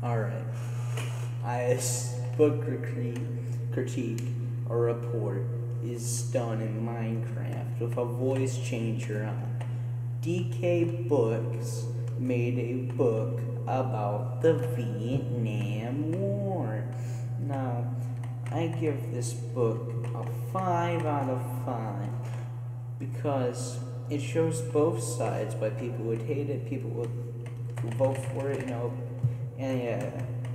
Alright. Book critique or report is done in Minecraft with a voice changer on. DK Books made a book about the Vietnam War. Now, I give this book a 5 out of 5 because it shows both sides, by people would hate it, people would vote for it, and yeah.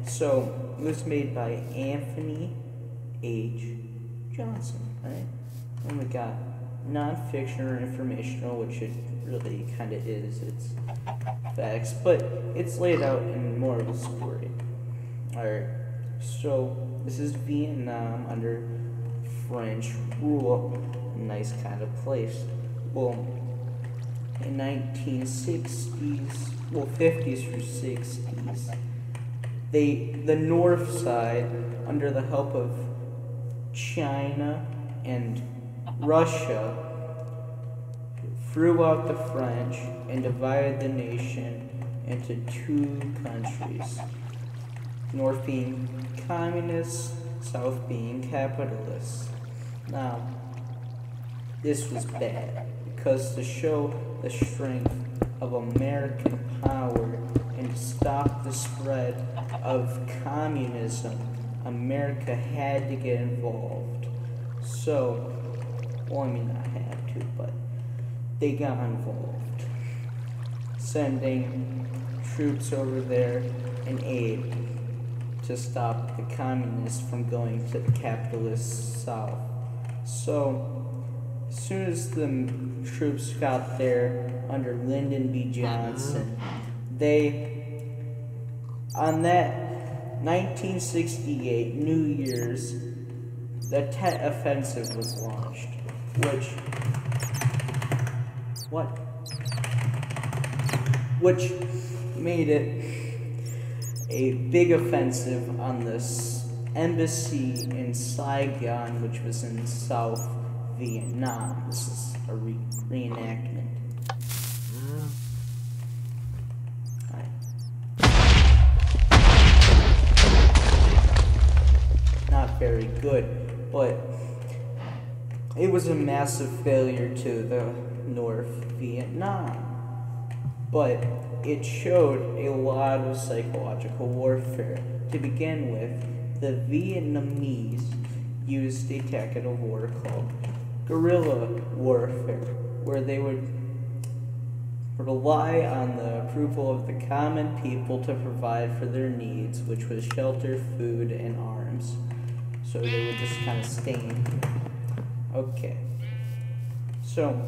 So, it was made by Anthony H. Johnson, right? And we got non-fiction or informational, which it really kind of is. It's facts, but it's laid out in more of a story. Alright, so this is Vietnam under French rule. A nice kind of place. Well, in 1960s, 50s through 60s, the north side, under the help of China and Russia, threw out the French and divided the nation into two countries, north being communist, south being capitalist. Now, this was bad because to show the strength of American power and to stop the spread of communism, America had to get involved. So, well, I mean, not had to, but they got involved, sending troops over there and aid to stop the communists from going to the capitalist south. So, as soon as the troops got there under Lyndon B. Johnson, on that 1968 New Year's, the Tet Offensive was launched, which made it a big offensive on this embassy in Saigon, which was in South Vietnam. This is a reenactment. Not very good, but it was a massive failure to the North Vietnam. But it showed a lot of psychological warfare. To begin with, the Vietnamese used a tactic of war called guerrilla warfare, where they would rely on the approval of the common people to provide for their needs, which was shelter, food, and arms. So they would just kind of stain. Okay. So,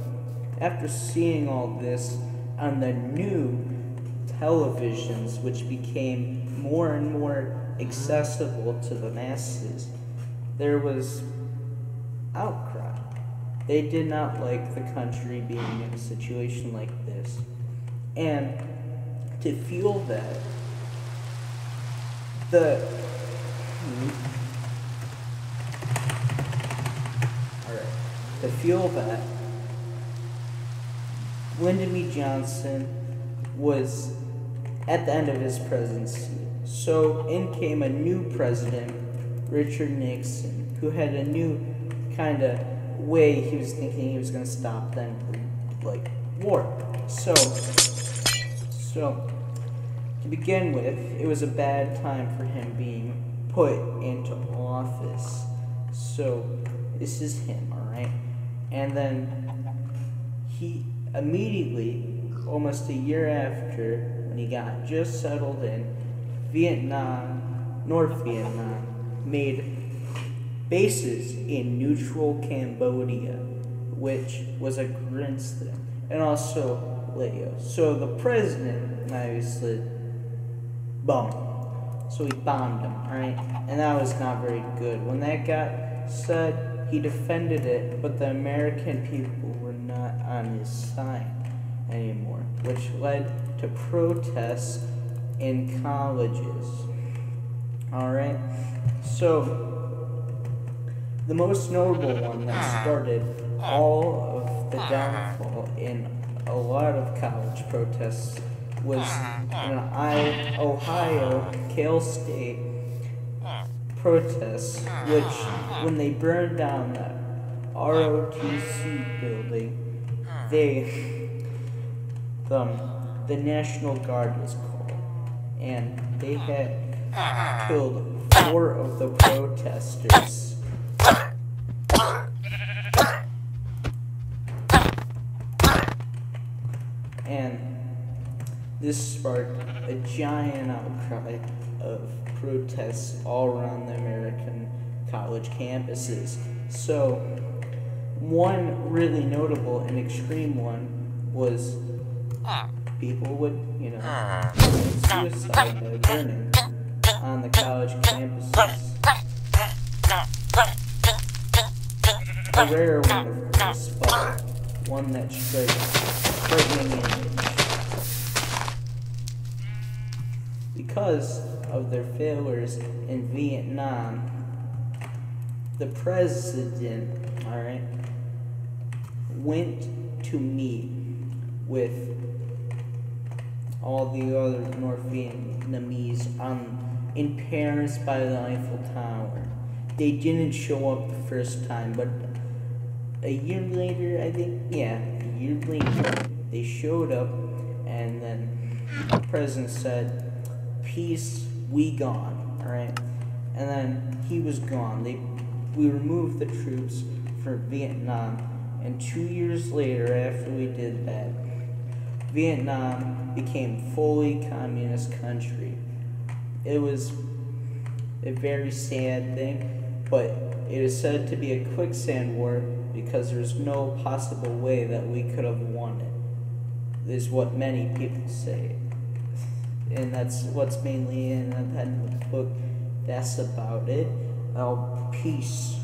after seeing all this on the new televisions, which became more and more accessible to the masses, there was outcry. They did not like the country being in a situation like this. And to fuel that, Lyndon B. Johnson was at the end of his presidency. So in came a new president, Richard Nixon, who had a new kind of way he was thinking he was going to stop them, like war. So to begin with, it was a bad time for him being put into office. So this is him, alright? And then he immediately, almost a year after, when he got just settled in, North Vietnam, made bases in neutral Cambodia, which was against them, and also Laos. So the president, obviously, bombed. So he bombed him, alright? And that was not very good. When that got said, he defended it, but the American people were not on his side anymore, which led to protests in colleges. Alright? So, the most notable one that started all of the downfall in a lot of college protests was an Ohio Cal State protests, which, when they burned down that ROTC building, the National Guard was called, and they had killed 4 of the protesters. And this sparked a giant outcry of protests all around the American college campuses. So, one really notable and extreme one was people would, commit suicide by burning on the college campuses. A rare one, of course, but one that strikes frightening image. Because of their failures in Vietnam, the president, went to meet with all the other North Vietnamese in Paris by the Eiffel Tower. They didn't show up the first time, but a year later, they showed up, and then the president said, "Peace, we gone," alright? And then he was gone. We removed the troops from Vietnam, and 2 years later, after we did that, Vietnam became fully communist country. It was a very sad thing, but it is said to be a quicksand war because there's no possible way that we could have won it, is what many people say. And that's what's mainly in the book. That's about it. Peace.